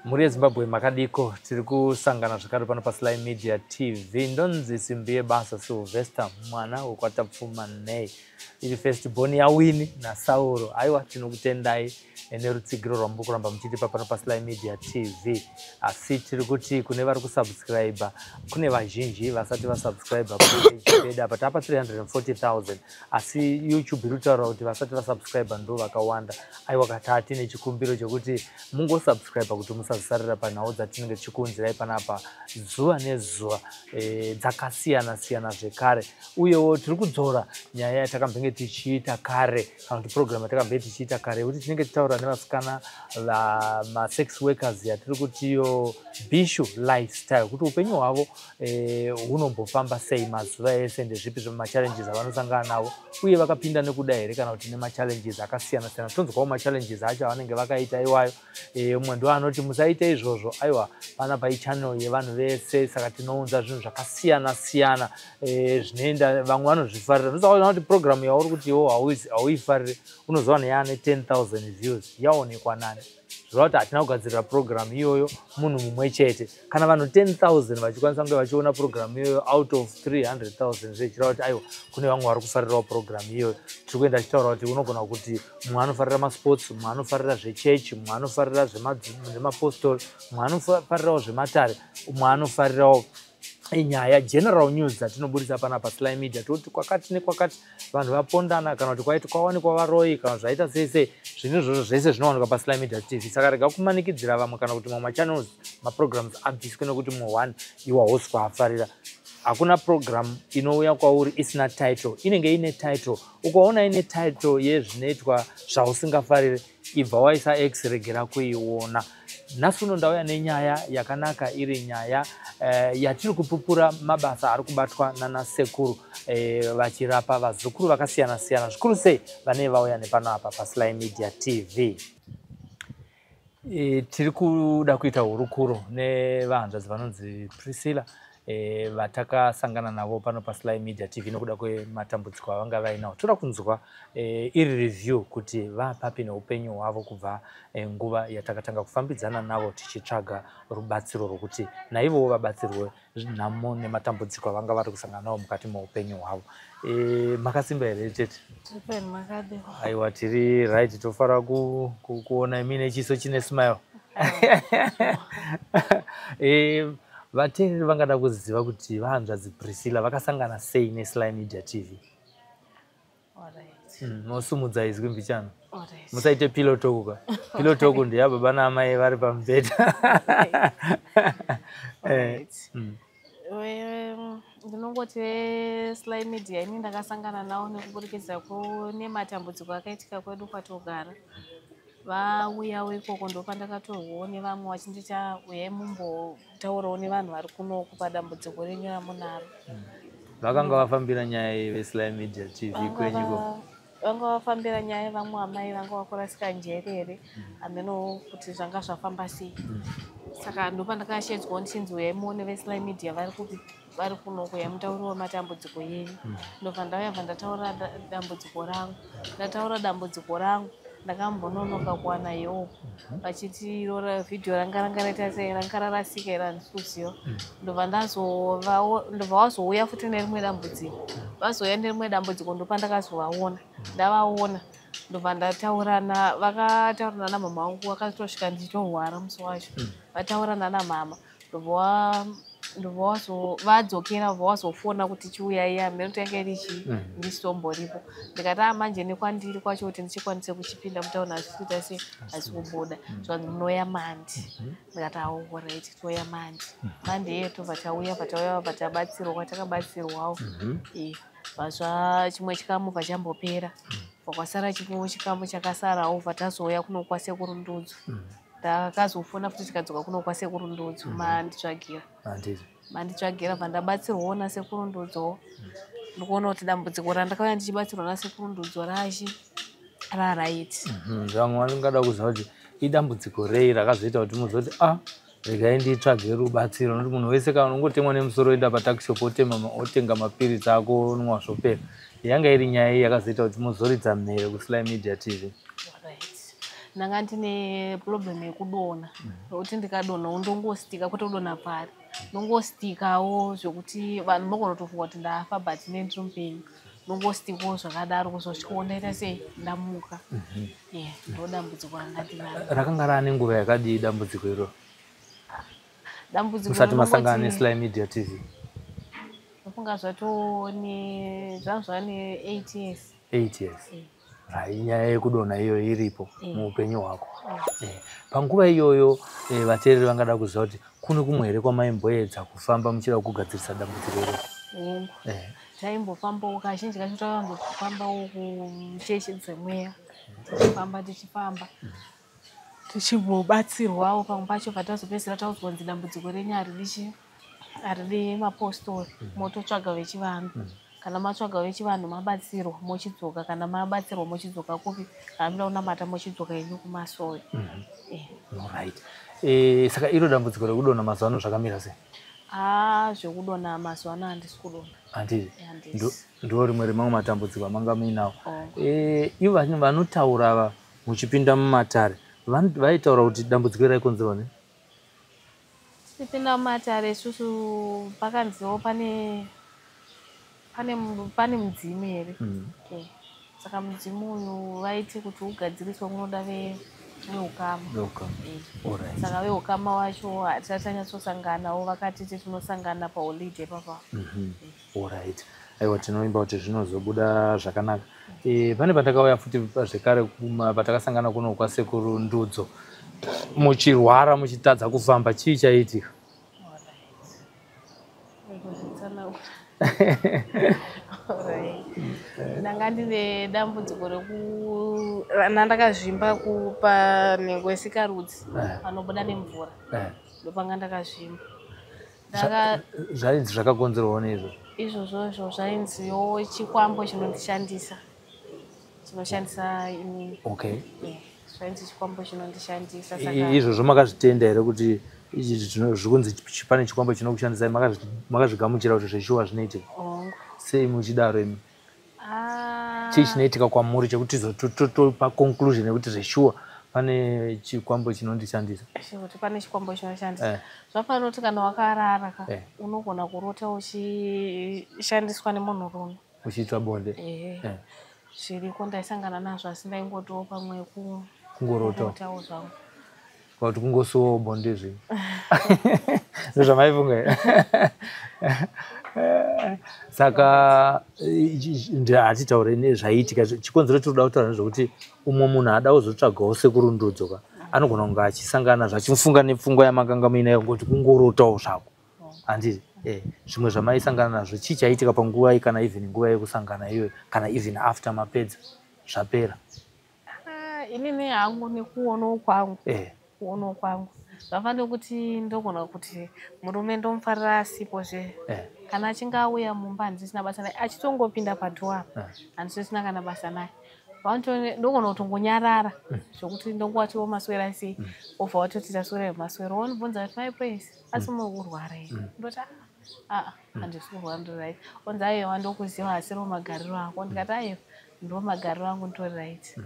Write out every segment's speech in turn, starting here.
Muri Zimbabwe makadiko tiri kusangana zvakare pano paSly Media TV. Ndonzi Simbiye Basa Sylvester mwana wekwatapfuma nei. Iri firstborn yaWinnie naSauro. Aiwa tinokutendai nerutsigiro rwambokuramba muchitipa pano paSly Media TV. Asi tiri kuti kune vari kusubscribe, kune vazhinji vasati vasubscribe kupage yedu apa tapa 340,000. Asi YouTube iri kutaura kuti vasati vasubscribe ndo vakawanda. Aiwa katati nechikumbiro chokuti mungosubscribe kuti musazisarira panhau dzatinenge tichikunzirai panapa zuva nezuva dzakasiyana siyana zvekare. Uyewo tiri kudzora nyaya yatakambenge tichiita kare kana kuti program yatakambenge tichiita kare kuti tinenge tichitaura nevasikana vamasex workers yatiri kutiyo bishu lifestyle, kuti upenyu hwavo hunombofamba sei mazuva ese, ndezvipi zvemachallenges avanosangana navo, uye vakapinda nekuda here kana kuti nemachallenges akasiyana siyana. Tonzwawo machallenges acho avanenge vakaita iwayo. Umwe ndo anoti musaita izvozvo, aiwa pana paichannel yevanhu vese, saka tinounza zvinhu zvakasiyana siyana zvinoenda, vamwe vanozvifarira. Unozaona kuti program yauri kuti iwo hauifariri unozowana yaane 10,000 views, yaonekwa nani. Zvirova kuti hatina kugadzirira program iyoyo munhu mumwe chete. Kana vanhu 10,000 vachikwanisa kunge vachiona program iyoyo out of 300,000 zvichireva kuti aiwa kune vamwe vari kufarirawo program iyoyo. Tiri kuenda tichitaura kuti unogona kuti mumwe anofarira masports, mumwe anofarira zvechechi, mumwe anofarira zvemapostori, mumwe anofarirawo zvematare, mumwe anofarirawo inyaya general news dzatinoburisa pana paSly Media. Toti kwakati nekwakati vanhu vapondana kana kuti kwaiti kwawanikwa varoyi kana zvaita sei, zvinhu zvose zvese zvinowanikwa paSly Media TV. Saka rega kumanikidzira vamwe kana kuti mamwe channels maprograms abviswe nekuti mumwe one iwa host kwafarira. Hakuna program inouya kwauri isina title, inenge ine title. Ukaona ine title yezvinoitwa zvausingafariri, ibva waisa X regera kuiona. Nhasi uno ndauya nenyaya yakanaka, iri nyaya yatiri kupupura mabasa ari kubatwa nanasekuru vachirapa vazukuru vakasiyana siyana, zvikuru sei vane vauya nepano apa paSly Media TV. Tiri kuda kuita hurukuro nevahanzvadzi vanonzi Priscilla vatakasangana navo pano paSly Media TV nokuda kwematambudziko avanga vainawo. Toda kunzwa iri review kuti vapapi neupenyu hwavo kubva nguva yatakatanga kufambidzana navo tichitsvaga rubatsiro rwokuti naivowo vabatsirwe nhamo nematambudziko avanga vari kusangana nawo mukati meupenyu hwavo. Makasimba here tete? Aiwa, tiri right, tofara kuona mine chiso chine smile. Vateereri vangada kuziva kuti vahanzvadzi Priscilla vakasangana sei neSly Media TV. Mosumudza izwi mbichana. Musaite pillow talk ka. Pillow talk ndiya baba naamai vari pamubhedha. Ndinongoti Sly Media ini ndakasangana nawo nekuburikidza nematambudziko akaitika kwedu kwatogara. Vauyawo ikoko ndopandakatorwawo nevamwe vachindita uyai mumbotaurawo nevanhu vari kunoku padambudziko renyu ramunaro. Vakanga vafambira nyaya yeSly Media TV kwenyuko? Vanga vafambira nyaya, vamwe amai vanga vakurasika njerere hameno kuti zvanga zvafamba sei. Saka ndopandakashedzwawo ndichinzi uyai muone veSly Media vari kupi, vari kunoku, uyai mutauriwo matambudziko yenyu. Ndobva ndauyabva ndataura dambudziko rangu. Ndataura dambudziko rangu ndakambononoka kuwana iwo vachiti vhidhiyo ranga raita sei, ranga rarasika ira handikuziva. Ndobva vazouya futi nerimwe dambudziko, vazouya nerimwe dambudziko ndopandakazovaona. Ndavaona ndobva ndataurana, vakataurana namama vangu, vakatosvika ndichirwara musi wacho. Vataurana namama ndobva vadzokera, vazofona kuti chiuyai hameno tanga irichi ndisimboripo. Ndikati manje nekwandiri kwacho kuti ndichikwanise kuchipinda mutauni hazvikuita sei, hazvi kubuda, zvanzi munoya mandi. Ndikati alright, toya mandi. Mandi iye tobva tauya, bva tabatsirwa kwatakabatsirwawo. Vazva chimwe chikamu bva chambopera, kwasara chimwewo chikamu chakasarawo, bva tazouya kuno kwasekuru Ndudzu. Ndakazofona futi tikadzoka kuno kwasekuru Ndudzu manditsvagira, bva ndabatsirwawo nasekuru Ndudzu. Ndikuona kuti dambudziko randakauya ndichibatsirwa nasekuru Ndudzu raraiti. Vamwe vanongada kuziva kuti idambudziko rei rakazoita kuti muzoti regai nditsvage rubatsiro. Nokuti munhu wese kana unongotemwa nemusoro oenda patakishop otenga mapiritsi ako onwa zvopera. Yanga iri nyaya yakazoita kuti muzoridza mhere kuSly Media TV. ndanga ndine problem yekudonha kuti ndikadonha undongostika kwete kudonha pari ndongostikawo zvekuti vanhu vanogona kutofunga kuti ndafa but ine ndiri mupenyu ndongostikawo zvakadaro kuzosvikawo ndaita sei ndamuka ndo dambudziko ranga ndinaro. Rakanga rane nguva yakadii dambudziko iro musati masangana neSly Media TV? Ndafunga zvatone zvanga 8 years. 8 years. Nyaya yekudonha iyo iripo muupenyu hwako. Panguva iyoyo vateereri vangada kuziva kuti kune kumwe here kwamaimboedza kufamba muchida kugadzirisa dambudziko iro? Taimbofambawo kazhinji kacho taivambofambawo kuchechi dzemweya tichifamba tichimbobatsirwawo pamwe pacho patazopedzisira taudzwa kunzi dambudziko renyu haridi mapostori mototsvaga vechivanhu. Kana matsvaga vechivanhu mabatsirwa mochidzoka, kana mabatsirwa mochidzoka kupi hamira unamata mochidzoka henyu kumasoyo. Alright. Saka iro dambudziko rekudonha mazuva ano zvakamira sei? Zvekudonha mazuva ano handisi kudonha. Handisi? Ndo rimwe remamwe matambudziko amanga muinawo. Ivo vanotaura muchipinda mumatare vaitaura kuti dambudziko raikonzerwa nei? Tichipinda mumatare isusu pakanziwo pane mudzimu here. Saka mudzimu uyu vaiti kuti ugadziriswe munoda veukama. Saka veukama wacho hatisati tanyatsosanganawo, vakati tinosangana paholiday papa. Alright. Aiwa, tinoimba kuti zvinozobuda zvakanaka. Pane patakauya futi zvekare patakasangana kuno kwasekuru Ndudzo muchirwara muchitadza kufamba, chii chaitika? Ndanga ndine dambudziko randakazvimba panhengo yesikarudzi panobuda nemvura, ndopanga ndakazvimba. Zvainzi zvakakonzerwawo neizvo? Izvozvo zvainziwo chikwambo chinoshandisa inini. Zvainzi chikwambo chinondishandisa. Izvozvo makazvitenda here kuti zvikunzi pane chikwambo chinokushandisai? Makazvigamuchira kuti zveshuwa zvinoitika? Sei muchidaro imi? Chii chinoitika kwamuri chekuti topa conclusion yekuti zveshuwa pane chikwambo chinondishandisa? Kuti pane chikwambo chinoshandisa. Zvafanira kuti kana wakarara unogona kurota uchishandiswa nemunhurume uchiitwa bonde. Zviriko ndaisangana nazvo, asi ndaingotiwo pamwe kungorotawo zvangu kuti kungosuwawo bonde zvino. Ndozvamaifunga here? Saka hatitaure nezvaiitika. Chikonzero tinoda kutaura nezvokuti umwe munhu ada kuzotsvagawo sekuru Ndudzo anogona kunge achisangana zvachimufunga nepfungwa yamakanga muinayo ngoti kungorotawo zvako. Handiti? Zvimwe zvamaisangana nazvo chii chaitika panguva kana even nguva yekusangana iyoyo, kana even after mapedza zvapera? Inini hangu nekuonawo kwangu zvafanira kuti ndogona kuti murume ndomufarira asipozve. Kana achinge auya mumba handisina basa naye, achitongopinda padhowa handisisina kana basa naye, ndogona kutongonyarara zvokuti ndongowatiwo maswera sei, obva watoti taswera maswera wanobvunza kuti my place asi muri kurwara here? Ndoti handisi kurwara ndiri right. Onzi aiwa ndokuziva asi ro magariro ako. Ndikati aiwa ndo magariro angu ndori right.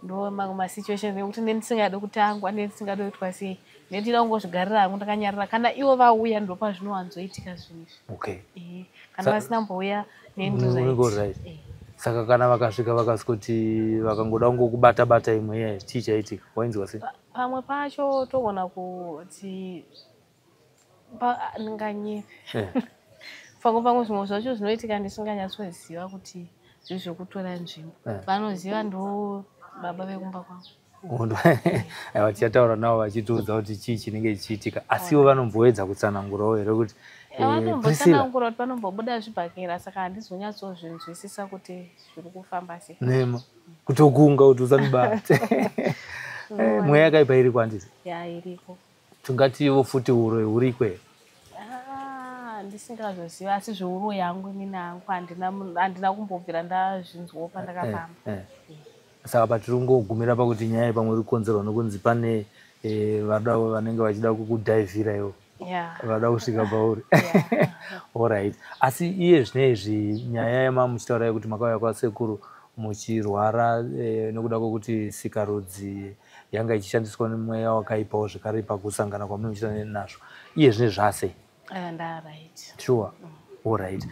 Ndo masituation ekuti ndisingade kutangwa, ndisingade kuitwa sei, ndinoda kungozvigarira hangu ndakanyarara. Kana ivo vauya ndo pazvinowanzoitika zvinhu. Kana vasina mbouya nendiri right. Saka kana vakasvika vakasikuti vakangoda kungokubata imwe chii chaitika? Wainzwa sei? Pamwe pacho togona kuti ndinganyepe. Pamwe zvimwe zvacho zvinoitika ndisinganyatsoziva kuti zvizvokutora nzvimbo. Vanoziva ndo baba vekumba kwangu. Aiwa, tichataura navo vachitiudza kuti chii chinenge chichiitika, asiwo vanomboedza kutsanangurawo here kuti vanombotsanangura kuti panombobuda zvibhakera, saka handizonyatsozvinzwisisa kuti zviri kufamba sei. Nema kutogunga kuti usanibate. Mweya yakaipa iriko handiti? Iriko. Tingatiwo futi uro huriko here? Ndisingazoziva, asi zveuro yangu inini hangu handina kumbobvira ndazvinzwawo pandakafamba. Saka patiri kungogumira pakuti nyaya pamwe iri kukonzerwa nokunzi pane vanenge vachida kukudhaivhira iwo, vada kusvika pauri. Alright. Asi iye zvinezvi nyaya yamamuchitaura yekuti makauya kwasekuru muchirwara nekuda kwokuti sikarudzi yanga ichishandiswa nemweya wakaipawo zvekare pakusangana kwamunoita nazvo iye zvine zvase right sure alright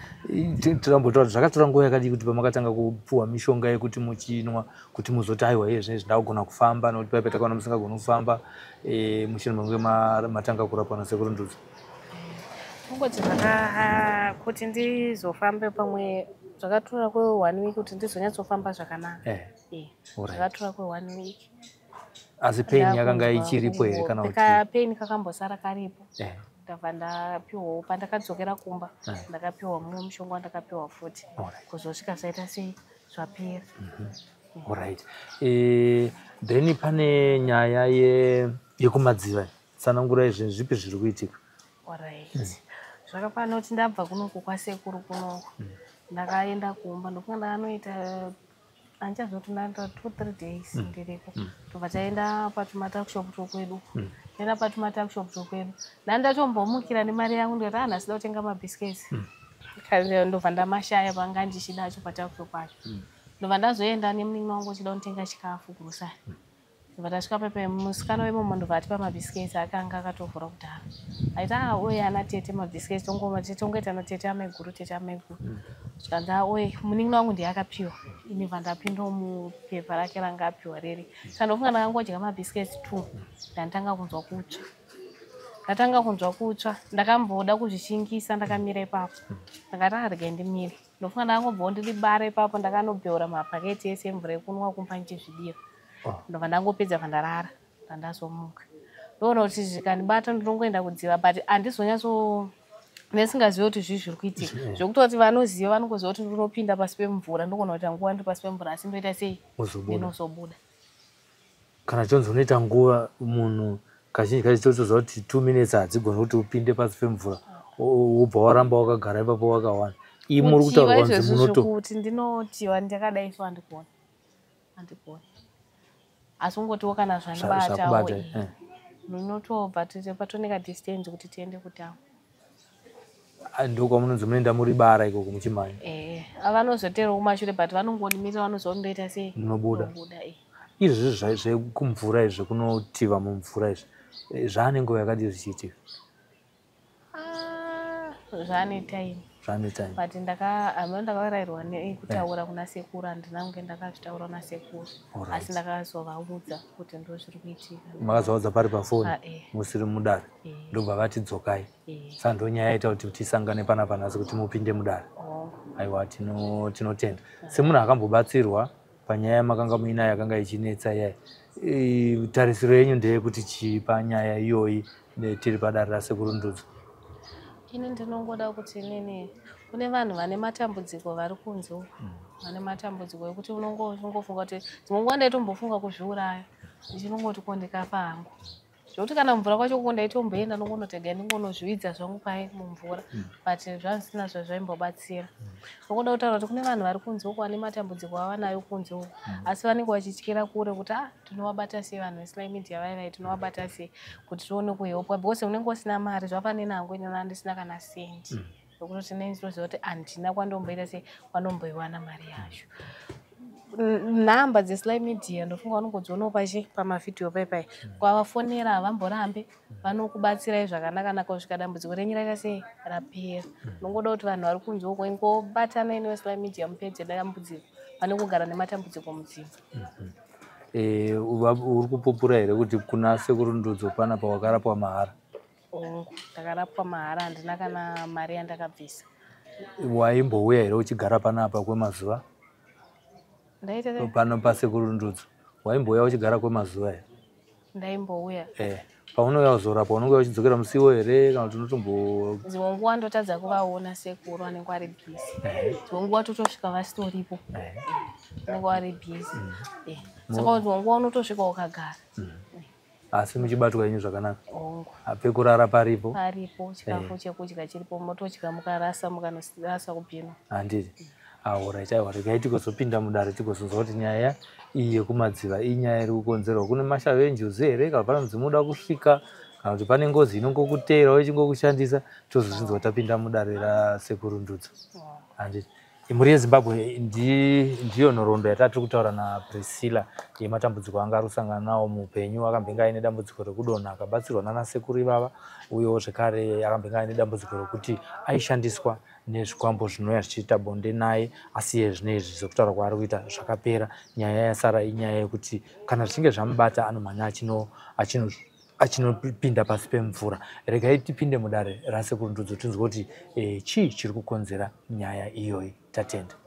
tirambotaura zvakatora nguva yakadii kuti pamakatanga kupuwa mishonga yekuti muchinwa kuti muzoti aiwa iye zvine zvindagona kufamba nokuti paipa takaona musingagoni kufamba mushure mange matanga kurapwa nasekuru Ndudzi kungoti kuti ndizofambe pamwe zvakatora kwe1 week kuti ndizonyatsofamba zvakanaka zvakatora kwe1 week asi pain yakanga ichiripo here kana kuti pain kakambosara karipo ndabva ndapiwawo pandakadzokera kumba ndakapiwa mumwe mushonga wandakapiwa futi kuzosvika zvaita sei zvapera alright then pane nyaya yekumadziva tsanangurai zvinhu zvipi zviri kuitika alright zvakafana kuti ndabva kunoku kwasekuru kunoku ndakaenda kumba ndofunga ndakanoita anchazoti ndaenda 2-3 days ndiriko tobva taenda patumatakshop tokwedu taenda patumatakshop tokwedu ndandatombomukira nemari yangu ndikati ndasida kutenga mabhisiketi ndobva ndamashaya panga ndichidacho patakshop pacho ndobva ndazoenda nemunin'ina wangu uchida kutenga chikafu kurusai ndobva tasvika pepe musikana wemomo ndobva atipa mabhisiketi akanga akatovhura kudhara aiti oye ana tete mabhisiketi tongoita natete ameguru tete ameguru zvikanza oye munin'ina wangu ndiye akapiwa ini bva ndapinda mupepa rake ranga apiwa riri saka ndofunga ndakangodya mabhisiketi 2 ndatanga kunzwa kutsva ndakamboda kuzvishingisa ndakamira ipapo ndakati arege ndimire ndofunga ndakangobvawo ndiri bara ipapo ndakanobheura mapaketi ese emvura yekunwa kumba ndichizvidira ndobva ndangopedza pandarara ndandazomuka ndoona kuti zvikandibata ndinongoenda kudziva but handizonyatso nesingazivi kuti zvii zviri kuitika zvokutoti vanoziva vanongoziva kuti ndinopinda pasi pemvura ndogona kuita nguva ndiri pasi pemvura asi ndoita sei ndinozobuda kana chonzi unoita nguva munhu kazhinji kacho totoziva kuti 2 minutes hadzigoni kuti upinde pasi pemvura wobva waramba wakagara ipapo wakawana ii muri kutaura kunzi munotokuti ndinotiwa ndakadai so handikoni asi ungotiwo kana zvandibatawo ndinotobva patoneka distance kuti tiende kutawa ndokwamunonzi munoenda muri bara ikoko muchimhanya avanozoterawo kumashure but vanongonimira vanoziva kundoita sei munobuda izvi zvekumvura izvi kunotiva mumvura izvi zvaane nguva yakadii zvichiitika zvane time but ndakavarayirwa kutaura kuna sekuru handina kunge ndakazvitaura kuna sekuru asi ndakazovaudza kuti ndo zviri kuitika makazovaudza pari pafoni musiri mudare ndobva vati dzokai saka ndo nyaya yaita kuti tisangane panapa nhasi kuti mupinde mudare aiwa tinotenda semunhu akambobatsirwa panyaya yamakanga muinayo yakanga ichinetsa yai tarisiro yenyu ndeyekuti chii panyaya iyoyi tiri padare rasekuru Ndudzi ini ndinongoda kuti nini kune vanhu vane matambudziko vari kunze vane matambudziko ekuti unongofunga kuti dzimwe nguva ndaitombofunga kuzviuraya ndichinongoti ko ndikafa hangu zvokuti kana mvura kwacho kuko ndaitomboenda nongonotega ndingonozvividza zvangu pai mumvura but zvanzisina zvaimbobatsira nongoda kutaura kuti kune vanhu vari kunze uko vane matambudziko avanayo kunze uko asi vanenge vachityira kure kuti tinovabata sei vanhu veSly Media vaivai tinovabata sei kuti tione kuhelpwa because unenge usina mari zvafanena hangu inana handisina kana sendi zvokuti tinenziroziva kuti handina kwandomboita sei kwandomboiwana mari yacho nhamba dzeSly Media ndofunga vanongodzionawo pashi pamavhidhiyo paipai kwavafonera havamborambe vanokubatsirai zvakanaka kusvika dambudziko renyu raita sei rapera nongoda kuti vanhu vari kunze uko ingobatana ine veSly Media mupedze dambudziko pane kugara nematambudziko mudzimba uri kupupura here kuti kuna sekuru Ndudzi panapa wakarapwa mahara ndakarapwa mahara handina kana mari yandakabvisa waimbouya here uchigara panapa kwemazuva pano pasekuru Ndudzi waimbouya uchigara kwemazuva here ndaimbouya paunouya kuzorapwa unonge uchidzokera musiwo here kana kuti unotombo dzimwe nguva ndotadza kuvaona sekuru vanenge vari bhizi dzimwe nguva totosvika vasitoripo vanenge vari bhizi saka dzimwe nguva unotosvika ukagara asi muchibatwa yenyu zvakanaka pekurara paripo chikafu chekudya chiripo motodya mukarasa mukanorasa kupinwa handiti alright aiwa regai tigozopinda mudare tigozonzwa kuti nyaya iyi yekumadziva inyaya iri kukonzerwa kune mashave enjuzi here kana pane mudzimu uda kusvika kana kuti pane ngozi inongokuteerawo ichingokushandisa tozozvinzwa tapinda mudare rasekuru Ndudzi handiti Imhuri yeZimbabwe ndiyo nhoroondo yatiri kutaura naPriscilla yematambudziko anga arusangana nawo muupenyu. Akambenge aine dambudziko rekudonha akabatsirwa nanasekuru ivava, uyewo zvekare akambenge aine dambudziko rekuti aishandiswa nezvikwambo zvinouya zvichiita bonde naye, asi zvinezvi zvekutaura kwaari kuita zvakapera. Nyaya yasara inyaya yekuti kana zvichinge zvamubata anomhanya achinopinda pasi pemvura. Regai tipinde mudare rasekuru tinzwe kuti chii chiri kukonzera nyaya iyoyi. Tatenda.